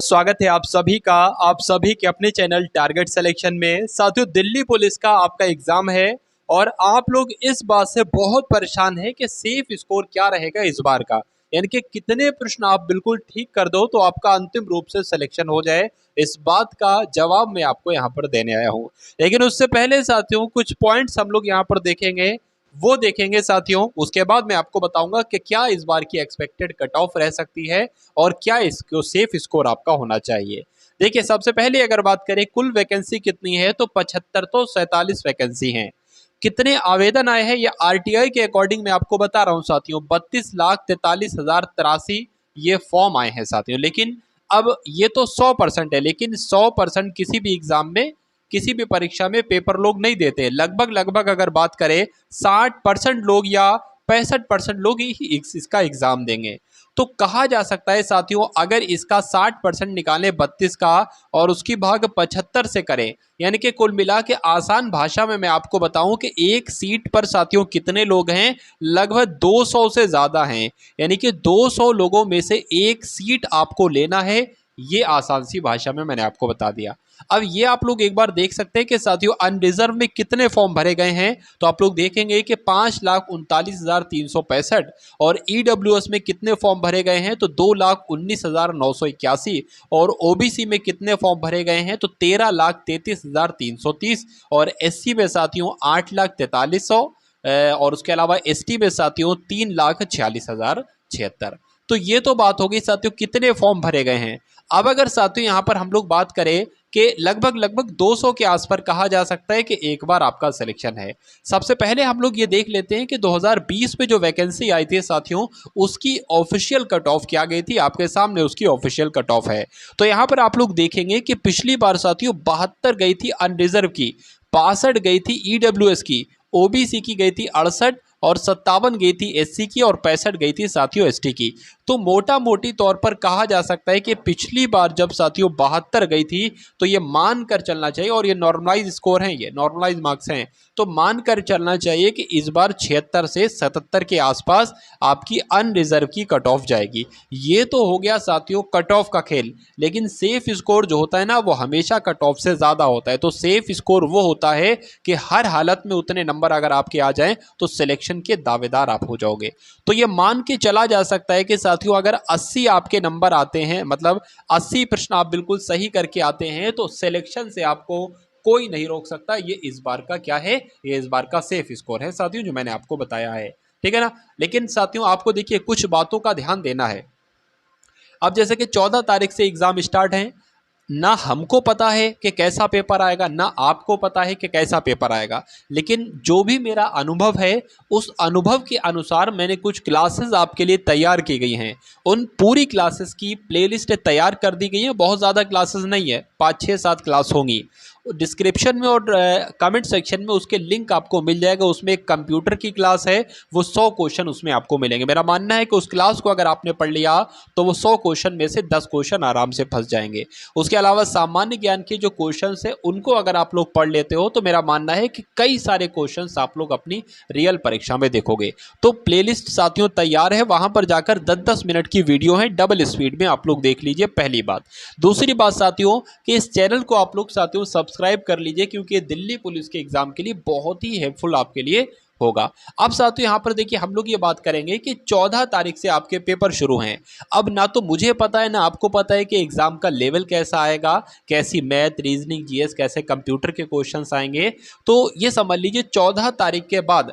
स्वागत है आप सभी का आप सभी के अपने चैनल टारगेट सिलेक्शन में। साथियों, दिल्ली पुलिस का आपका एग्जाम है और आप लोग इस बात से बहुत परेशान हैं कि सेफ स्कोर क्या रहेगा इस बार का, यानी कि कितने प्रश्न आप बिल्कुल ठीक कर दो तो आपका अंतिम रूप से सिलेक्शन हो जाए। इस बात का जवाब मैं आपको यहाँ पर देने आया हूँ। लेकिन उससे पहले साथियों कुछ पॉइंट्स हम लोग यहाँ पर देखेंगे, वो देखेंगे साथियों। उसके बाद मैं आपको बताऊंगा कि क्या इस बार की एक्सपेक्टेड कट ऑफ रह सकती है और क्या इसको सेफ स्कोर आपका होना चाहिए। देखिए, सबसे पहले अगर बात करें कुल वैकेंसी कितनी है तो 75 तो 47 वैकेंसी हैं। कितने आवेदन आए हैं ये आरटीआई के अकॉर्डिंग मैं आपको बता रहा हूं साथियों। 32,43,083 ये फॉर्म आए हैं साथियों। लेकिन अब ये तो 100% है, लेकिन 100% किसी भी एग्जाम में किसी भी परीक्षा में पेपर लोग नहीं देते। लगभग लगभग अगर बात करें 60% लोग या 65% लोग ही इसका एग्जाम देंगे। तो कहा जा सकता है साथियों, अगर इसका 60% निकालें 32 का और उसकी भाग 75 से करें, यानी कि कुल मिला के आसान भाषा में मैं आपको बताऊं कि एक सीट पर साथियों कितने लोग हैं, लगभग 200 से ज़्यादा हैं। यानी कि 200 लोगों में से एक सीट आपको लेना है। ये आसान सी भाषा में मैंने आपको बता दिया। अब ये आप लोग एक बार देख सकते हैं कि साथियों अनरिजर्व में कितने फॉर्म भरे गए हैं। तो आप लोग देखेंगे कि 5,39,365 और ईडब्ल्यूएस में कितने फॉर्म भरे गए हैं तो 2,19,981 और ओबीसी में कितने फॉर्म भरे गए हैं तो 13,33,330 और एससी में साथियों 8,43,100 और उसके अलावा एसटी में साथियों 3,46,076। तो ये तो बात हो गई साथियों कितने फॉर्म भरे गए हैं। अब अगर साथियों यहाँ पर हम लोग बात करें कि लगभग लगभग 200 के आसपास कहा जा सकता है कि एक बार आपका सिलेक्शन है। सबसे पहले हम लोग ये देख लेते हैं कि 2020 में जो वैकेंसी आई थी साथियों, उसकी ऑफिशियल कट ऑफ क्या गई थी। आपके सामने उसकी ऑफिशियल कट ऑफ है। तो यहाँ पर आप लोग देखेंगे कि पिछली बार साथियों 72 गई थी अनरिजर्व की, 65 गई थी ईडब्ल्यूएस की, ओबीसी की गई थी 68 और 57 गई थी एससी की और 65 गई थी साथियों एसटी की। तो मोटा मोटी तौर पर कहा जा सकता है कि पिछली बार जब साथियों 72 गई थी तो ये मान कर चलना चाहिए, और ये नॉर्मलाइज स्कोर हैं, ये नॉर्मलाइज मार्क्स हैं, तो मान कर चलना चाहिए कि इस बार 76 से 77 के आसपास आपकी अनरिजर्व की कट ऑफ जाएगी। ये तो हो गया साथियों कट ऑफ का खेल। लेकिन सेफ स्कोर जो होता है ना, वो हमेशा कट ऑफ से ज़्यादा होता है। तो सेफ स्कोर वो होता है कि हर हालत में उतने नंबर अगर आपके आ जाएं तो सिलेक्शन के दावेदार आप हो जाओगे। तो ये मान के चला जा सकता है कि साथियों अगर 80 आपके नंबर आते हैं, मतलब 80 प्रश्न आप बिल्कुल सही करके आते हैं, तो सिलेक्शन से आपको कोई नहीं रोक सकता। ये इस बार का क्या है, ये इस बार का सेफ स्कोर है साथियों जो मैंने आपको बताया है। ठीक है ना। लेकिन साथियों आपको देखिए कुछ बातों का ध्यान देना है। अब जैसे कि 14 तारीख से एग्जाम स्टार्ट है, ना हमको पता है कि कैसा पेपर आएगा, ना आपको पता है कि कैसा पेपर आएगा। लेकिन जो भी मेरा अनुभव है, उस अनुभव के अनुसार मैंने कुछ क्लासेस आपके लिए तैयार की गई हैं। उन पूरी क्लासेस की प्लेलिस्ट तैयार कर दी गई है। बहुत ज़्यादा क्लासेस नहीं है, 5-6-7 क्लास होंगी। डिस्क्रिप्शन में और कमेंट सेक्शन में उसके लिंक आपको मिल जाएगा। उसमें एक कंप्यूटर की क्लास है, वो 100 क्वेश्चन उसमें आपको मिलेंगे। मेरा मानना है कि उस क्लास को अगर आपने पढ़ लिया तो वो 100 क्वेश्चन में से 10 क्वेश्चन आराम से फंस जाएंगे। उसके अलावा सामान्य ज्ञान के जो क्वेश्चन है उनको अगर आप लोग पढ़ लेते हो तो मेरा मानना है कि कई सारे क्वेश्चन आप लोग अपनी रियल परीक्षा में देखोगे। तो प्लेलिस्ट साथियों तैयार है, वहां पर जाकर 10-10 मिनट की वीडियो है, डबल स्पीड में आप लोग देख लीजिए। पहली बात। दूसरी बात साथियों कि इस चैनल को आप लोग साथियों सब्सक्राइब कर लीजिए, क्योंकि दिल्ली पुलिस के एग्जाम के लिए बहुत ही हेल्पफुल आपके लिए होगा। अब साथियों यहाँ पर देखिए हम लोग ये बात करेंगे कि 14 तारीख से आपके पेपर शुरू हैं। अब ना तो मुझे पता है ना आपको पता है कि एग्जाम का लेवल कैसा आएगा, कैसी मैथ, रीजनिंग, जीएस, कैसे कंप्यूटर के क्वेश्चंस आएंगे। तो ये समझ लीजिए 14 तारीख के बाद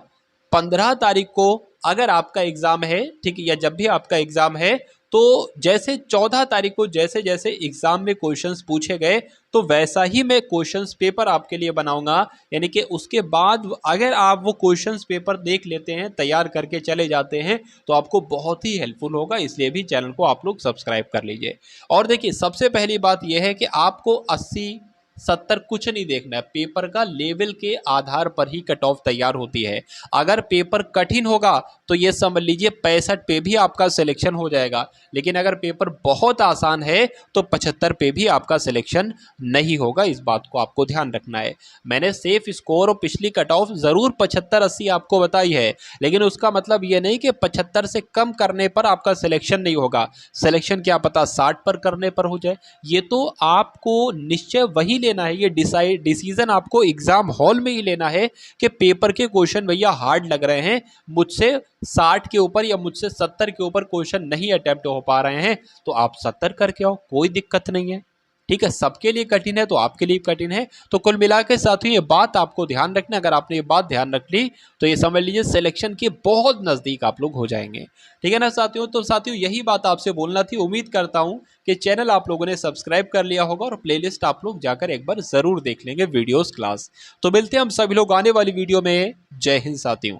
15 तारीख को अगर आपका एग्जाम है, ठीक है, या जब भी आपका एग्जाम है, तो जैसे 14 तारीख को जैसे जैसे एग्जाम में क्वेश्चंस पूछे गए तो वैसा ही मैं क्वेश्चंस पेपर आपके लिए बनाऊंगा। यानी कि उसके बाद अगर आप वो क्वेश्चंस पेपर देख लेते हैं, तैयार करके चले जाते हैं, तो आपको बहुत ही हेल्पफुल होगा। इसलिए भी चैनल को आप लोग सब्सक्राइब कर लीजिए। और देखिए सबसे पहली बात यह है कि आपको 80 70 कुछ नहीं देखना है। पेपर का लेवल के आधार पर ही कट ऑफ तैयार होती है। अगर पेपर कठिन होगा तो ये समझ लीजिए 65 पे भी आपका सिलेक्शन हो जाएगा, लेकिन अगर पेपर बहुत आसान है तो 75 पे भी आपका सिलेक्शन नहीं होगा। इस बात को आपको ध्यान रखना है। मैंने सेफ स्कोर और पिछली कट ऑफ ज़रूर 75-80 आपको बताई है, लेकिन उसका मतलब ये नहीं कि 75 से कम करने पर आपका सिलेक्शन नहीं होगा। सिलेक्शन क्या पता 60 पर करने पर हो जाए। ये तो आपको निश्चय वही लेना है, ये डिसीजन आपको एग्जाम हॉल में ही लेना है कि पेपर के क्वेश्चन भैया हार्ड लग रहे हैं, मुझसे 60 के ऊपर या मुझसे 70 के ऊपर क्वेश्चन नहीं अटेम्प्ट हो पा रहे हैं, तो आप 70 करके आओ, कोई दिक्कत नहीं है। ठीक है, सबके लिए कठिन है तो आपके लिए कठिन है। तो कुल मिला के साथियों ये बात आपको ध्यान रखना, अगर आपने ये बात ध्यान रख ली तो ये समझ लीजिए सिलेक्शन के बहुत नज़दीक आप लोग हो जाएंगे। ठीक है ना साथियों, तो साथियों यही बात आपसे बोलना थी। उम्मीद करता हूँ कि चैनल आप लोगों ने सब्सक्राइब कर लिया होगा और प्लेलिस्ट आप लोग जाकर एक बार ज़रूर देख लेंगे वीडियोज़ क्लास। तो मिलते हैं हम सभी लोग आने वाली वीडियो में। जय हिंद साथियों।